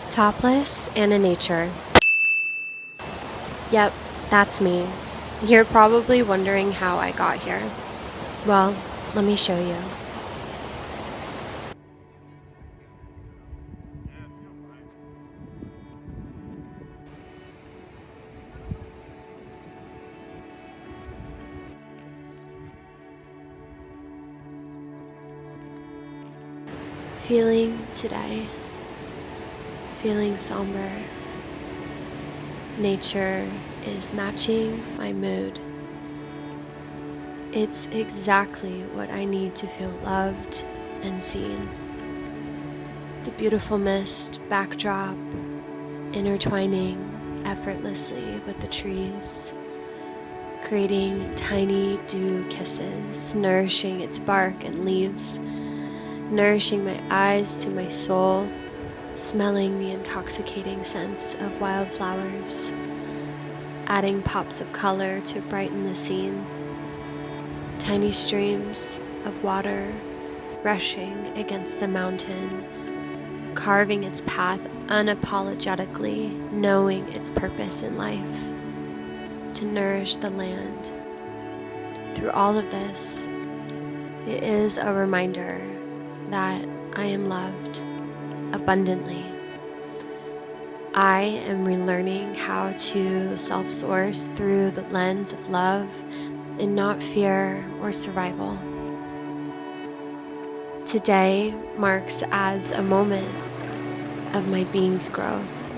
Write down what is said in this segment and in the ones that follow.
Topless and in nature. Yep, that's me. You're probably wondering how I got here. Well, let me show you. Feeling today. Feeling somber. Nature is matching my mood. It's exactly what I need to feel loved and seen. The beautiful mist backdrop intertwining effortlessly with the trees, creating tiny dew kisses, nourishing its bark and leaves, nourishing my eyes to my soul, smelling the intoxicating scents of wildflowers, adding pops of color to brighten the scene. Tiny streams of water rushing against the mountain, carving its path unapologetically, knowing its purpose in life, to nourish the land. Through all of this, it is a reminder that I am loved abundantly. I am relearning how to self-source through the lens of love and not fear or survival. Today marks as a moment of my being's growth,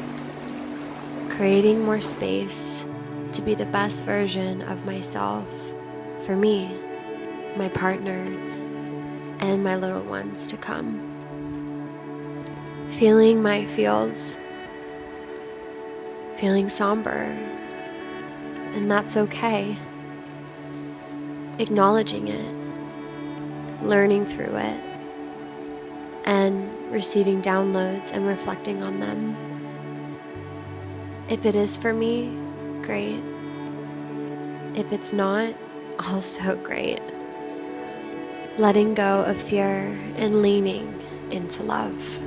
creating more space to be the best version of myself for me, my partner, and my little ones to come. Feeling my feels, feeling somber, and that's okay. Acknowledging it, learning through it, and receiving downloads and reflecting on them. If it is for me, great. If it's not, also great. Letting go of fear and leaning into love.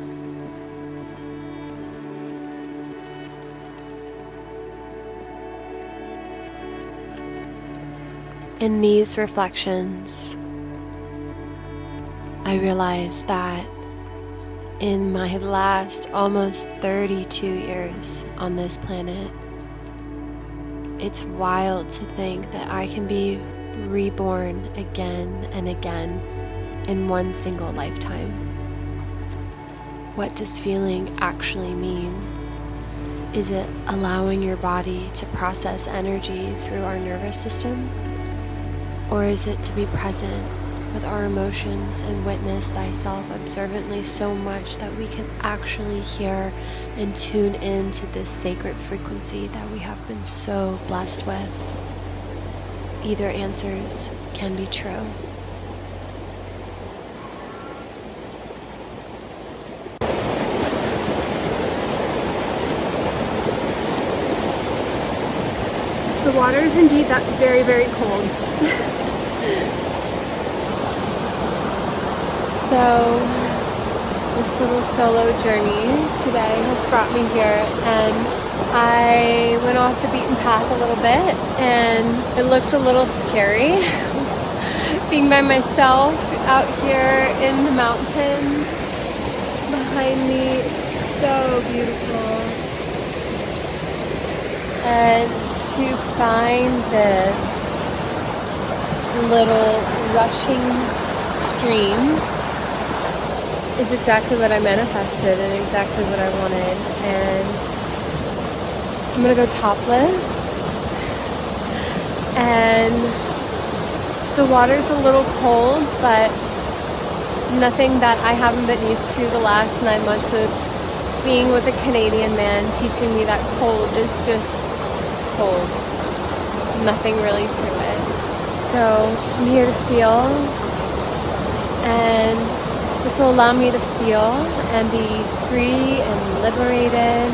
In these reflections, I realized that in my last almost 32 years on this planet, it's wild to think that I can be reborn again and again in one single lifetime. What does feeling actually mean? Is it allowing your body to process energy through our nervous system? Or is it to be present with our emotions and witness thyself observantly so much that we can actually hear and tune into this sacred frequency that we have been so blessed with? Either answers can be true. The water is indeed that very, very cold. So this little solo journey today has brought me here, and I went off the beaten path a little bit, and it looked a little scary being by myself out here in the mountains behind me. It's so beautiful. And to find this little rushing stream is exactly what I manifested and exactly what I wanted. And I'm gonna go topless, and the water's a little cold, but nothing that I haven't been used to the last 9 months with being with a Canadian man, teaching me that cold is just cold, nothing really to it. So I'm here to feel, and this will allow me to feel and be free and liberated.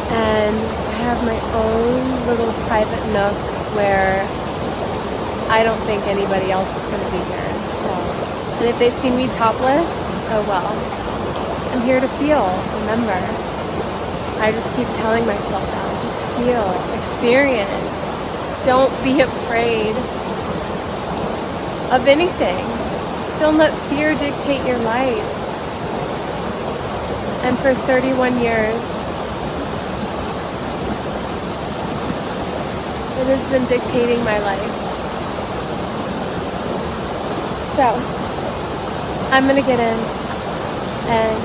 And I have my own little private nook where I don't think anybody else is going to be here. So, and if they see me topless, oh well. I'm here to feel, remember. I just keep telling myself that. Just feel, experience. Don't be afraid of anything. Don't let fear dictate your life. And for 31 years, it has been dictating my life. So, I'm going to get in and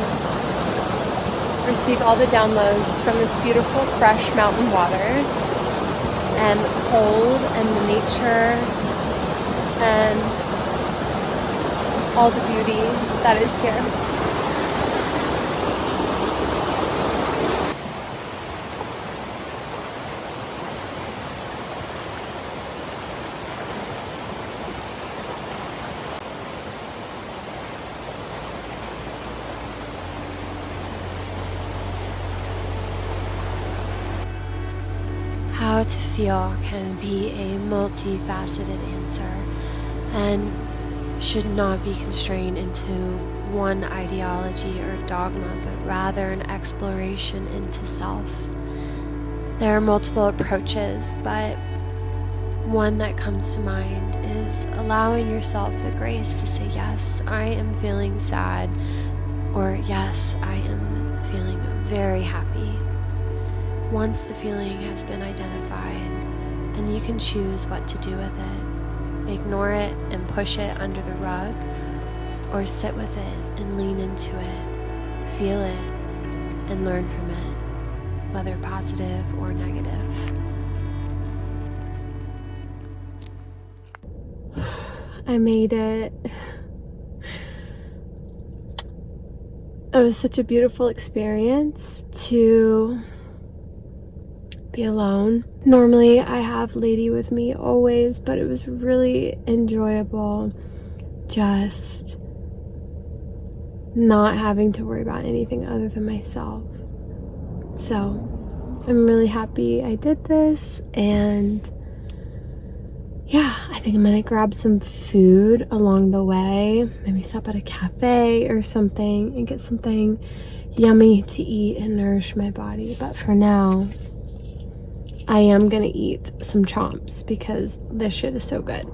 receive all the downloads from this beautiful, fresh mountain water and the cold and the nature and all the beauty that is here. How to feel can be a multifaceted answer and should not be constrained into one ideology or dogma, but rather an exploration into self. There are multiple approaches, but one that comes to mind is allowing yourself the grace to say, yes, I am feeling sad, or yes, I am feeling very happy. Once the feeling has been identified, then you can choose what to do with it. Ignore it and push it under the rug, or sit with it and lean into it, feel it, and learn from it, whether positive or negative. I made it. It was such a beautiful experience to be alone. Normally I have Lady with me always, but it was really enjoyable just not having to worry about anything other than myself. So I'm really happy I did this, and yeah, I think I'm gonna grab some food along the way, maybe stop at a cafe or something and get something yummy to eat and nourish my body. But for now, I am gonna eat some chomps because this shit is so good.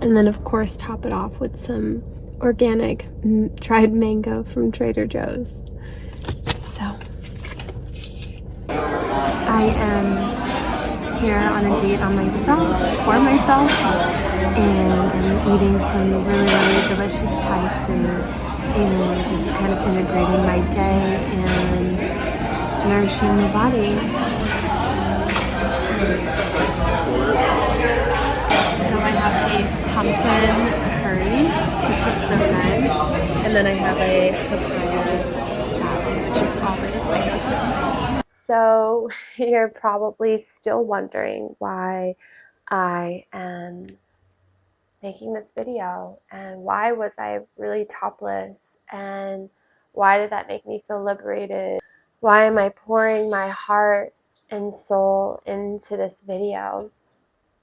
And then of course top it off with some organic dried mango from Trader Joe's. So I am here on a date on myself, for myself, and I'm eating some really, really delicious Thai food and just kind of integrating my day and nourishing my body. So I have a pumpkin curry, which is so good, and then I have a papaya salad, which is always my go-to. So you're probably still wondering why I am making this video, and why was I really topless, and why did that make me feel liberated? Why am I pouring my heart and soul into this video?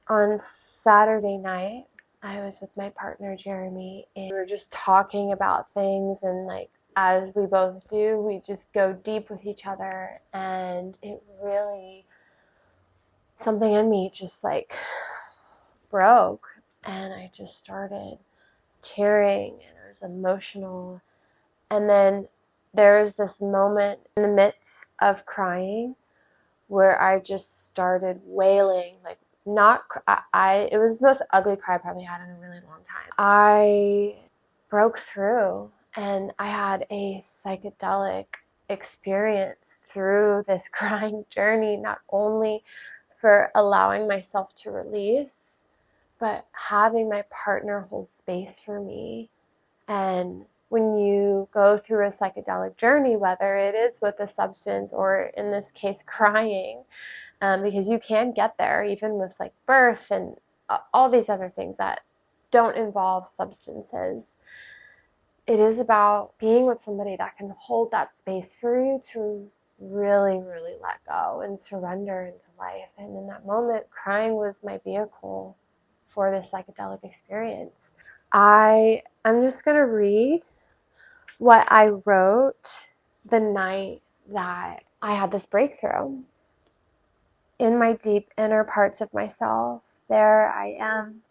On Saturday night, I was with my partner Jeremy, and we were just talking about things, and like as we both do, we just go deep with each other, and it really, something in me just like broke, and I just started tearing, and it was emotional. And then there's this moment in the midst of crying where I just started wailing, like not, it was the most ugly cry I probably had in a really long time. I broke through, and I had a psychedelic experience through this crying journey, not only for allowing myself to release, but having my partner hold space for me. And when you go through a psychedelic journey, whether it is with a substance or in this case crying, because you can get there even with like birth and all these other things that don't involve substances, it is about being with somebody that can hold that space for you to really, really let go and surrender into life. And in that moment, crying was my vehicle for this psychedelic experience. I'm just going to read what I wrote the night that I had this breakthrough. In my deep inner parts of myself, there I am.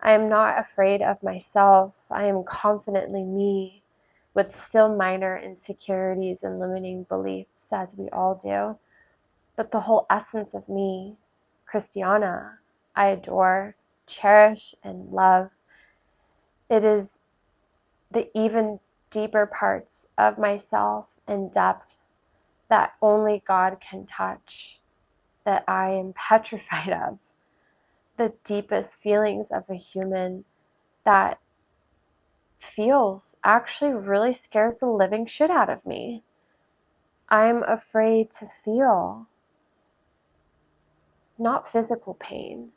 I am not afraid of myself. I am confidently me, with still minor insecurities and limiting beliefs, as we all do. But the whole essence of me, Christiana, I adore, cherish, and love. It is the even deeper parts of myself and depth that only God can touch, that I am petrified of. The deepest feelings of a human that feels actually really scares the living shit out of me. I'm afraid to feel not physical pain.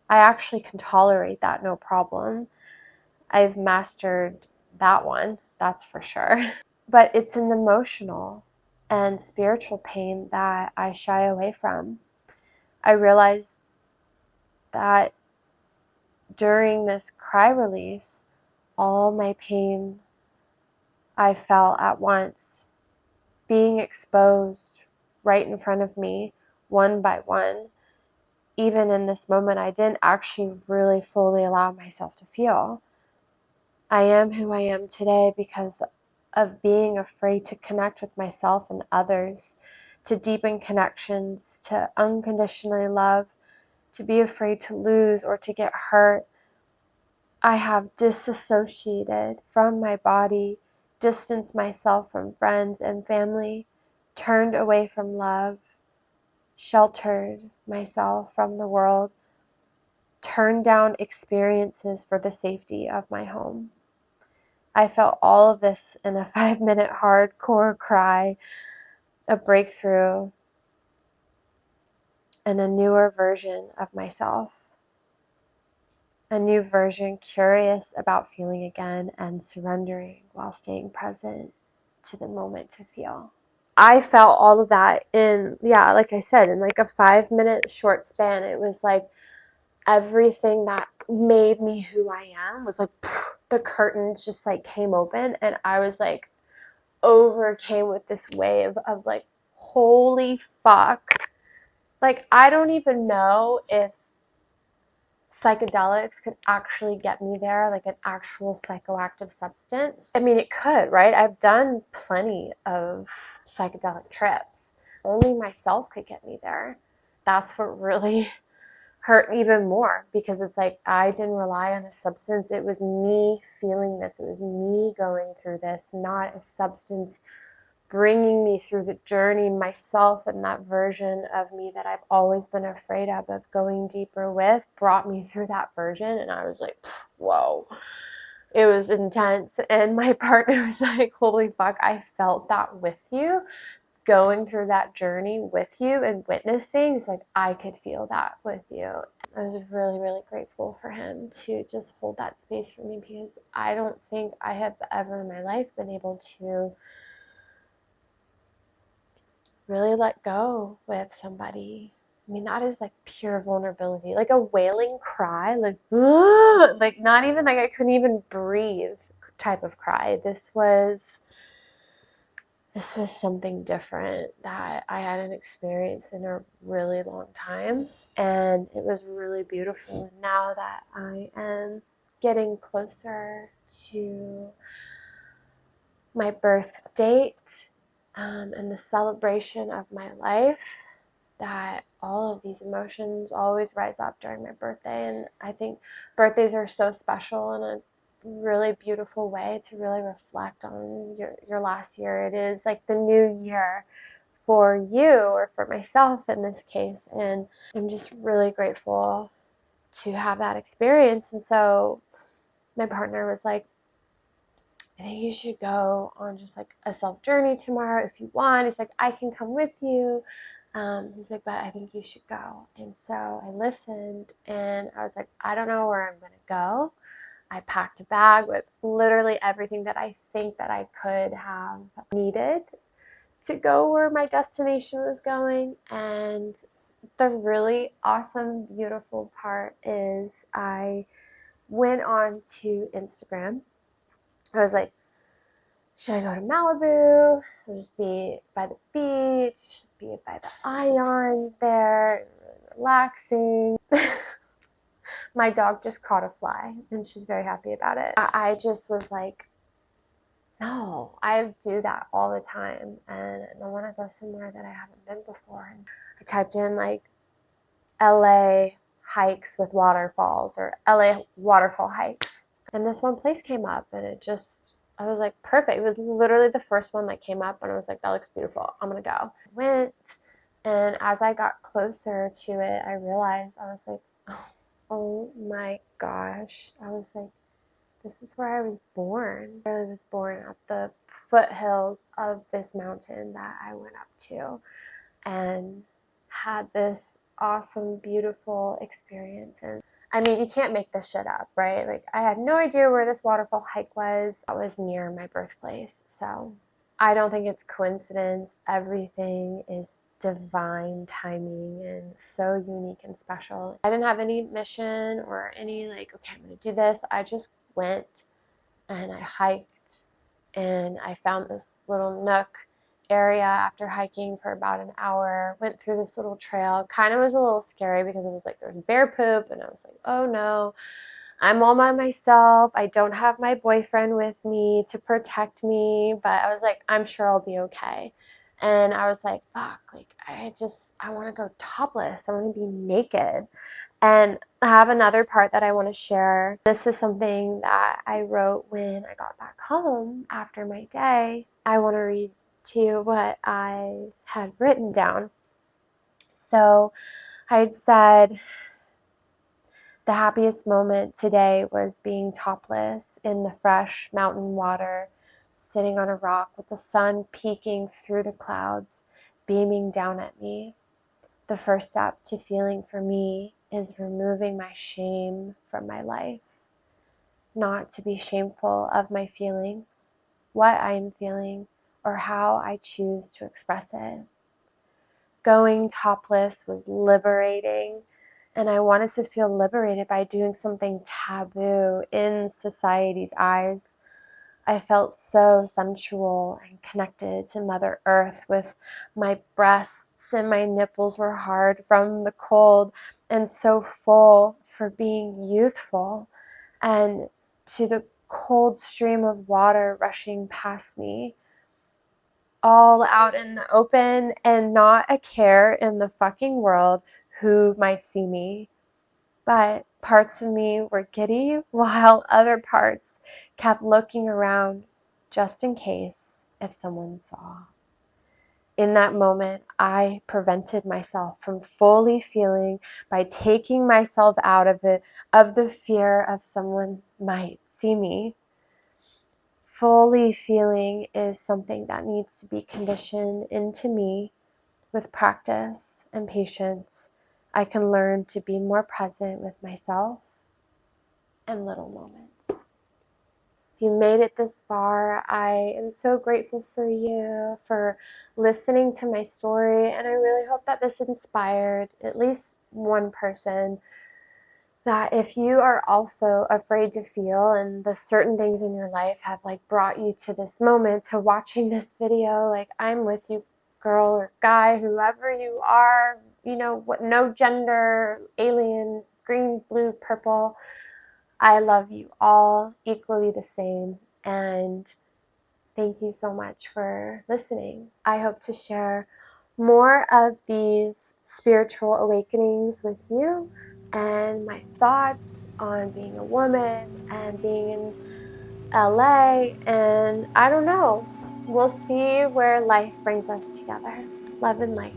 I actually can tolerate that no problem. I've mastered that one, that's for sure. But it's an emotional and spiritual pain that I shy away from. I realized that during this cry release, all my pain I felt at once being exposed right in front of me, one by one. Even in this moment, I didn't actually really fully allow myself to feel. I am who I am today because of being afraid to connect with myself and others, to deepen connections, to unconditionally love, to be afraid to lose or to get hurt. I have disassociated from my body, distanced myself from friends and family, turned away from love, sheltered myself from the world, turned down experiences for the safety of my home. I felt all of this in a 5-minute hardcore cry, a breakthrough, and a newer version of myself. A new version curious about feeling again and surrendering while staying present to the moment to feel. I felt all of that in, yeah, like I said, in like a 5-minute short span. It was like everything that made me who I am was like the curtains just like came open, and I was like overcame with this wave of like, holy fuck. Like, I don't even know if psychedelics could actually get me there, like an actual psychoactive substance. I mean, it could, right? I've done plenty of psychedelic trips. Only myself could get me there. That's what really hurt even more, because it's like I didn't rely on a substance. It was me feeling this. It was me going through this, not a substance bringing me through the journey, myself and that version of me that I've always been afraid of going deeper with, brought me through that version. And I was like, whoa, it was intense. And my partner was like, holy fuck, I felt that with you, going through that journey with you and witnessing. It's like, I could feel that with you. I was really, really grateful for him to just hold that space for me, because I don't think I have ever in my life been able to really let go with somebody. I mean, that is like pure vulnerability, like a wailing cry, like, like not even like I couldn't even breathe type of cry. This was something different that I hadn't experienced in a really long time. And it was really beautiful. And now that I am getting closer to my birth date, and the celebration of my life, that all of these emotions always rise up during my birthday. And I think birthdays are so special and a really beautiful way to really reflect on your last year. It is like the new year for you, or for myself in this case. And I'm just really grateful to have that experience. And so my partner was like, I think you should go on just like a self journey tomorrow if you want. He's like, I can come with you. He's like, but I think you should go. And so I listened, and I was like, I don't know where I'm going to go. I packed a bag with literally everything that I think that I could have needed to go where my destination was going. And the really awesome, beautiful part is I went on to Instagram. I was like, should I go to Malibu? Or just be by the beach, be by the ions there, relaxing. My dog just caught a fly and she's very happy about it. I just was like, no, I do that all the time and I want to go somewhere that I haven't been before. And I typed in like LA hikes with waterfalls or LA waterfall hikes. And this one place came up and I was like, perfect. It was literally the first one that came up and I was like, that looks beautiful. I'm going to go. I went, and as I got closer to it, I realized, I was like, oh my gosh. I was like, this is where I was born. I was born at the foothills of this mountain that I went up to and had this awesome, beautiful experience. And I mean, you can't make this shit up, right? Like, I had no idea where this waterfall hike was. That was near my birthplace. So I don't think it's coincidence. Everything is divine timing and so unique and special. I didn't have any mission or any like, okay, I'm going to do this. I just went and I hiked and I found this little nook area after hiking for about an hour, went through this little trail. Kind of was a little scary because it was like there was bear poop and I was like, oh no, I'm all by myself. I don't have my boyfriend with me to protect me, but I was like, I'm sure I'll be okay. And I was like, fuck, like I want to go topless. I want to be naked. And I have another part that I want to share. This is something that I wrote when I got back home after my day. I want to read to you what I had written down. So I had said, the happiest moment today was being topless in the fresh mountain water, sitting on a rock with the sun peeking through the clouds, beaming down at me. The first step to feeling for me is removing my shame from my life. Not to be shameful of my feelings, what I am feeling, or how I choose to express it. Going topless was liberating, and I wanted to feel liberated by doing something taboo in society's eyes. I felt so sensual and connected to Mother Earth with my breasts, and my nipples were hard from the cold and so full for being youthful, and to the cold stream of water rushing past me, all out in the open and not a care in the fucking world who might see me. But parts of me were giddy while other parts kept looking around just in case if someone saw. In that moment, I prevented myself from fully feeling by taking myself out of it, of the fear of someone might see me. Fully feeling is something that needs to be conditioned into me. With practice and patience, I can learn to be more present with myself and little moments. If you made it this far, I am so grateful for you, for listening to my story, and I really hope that this inspired at least one person, that if you are also afraid to feel and the certain things in your life have like brought you to this moment, to watching this video, like I'm with you, girl or guy, whoever you are, you know, what, no gender, alien, green, blue, purple. I love you all equally the same, and thank you so much for listening. I hope to share more of these spiritual awakenings with you and my thoughts on being a woman and being in LA, and I don't know. We'll see where life brings us together. Love and light.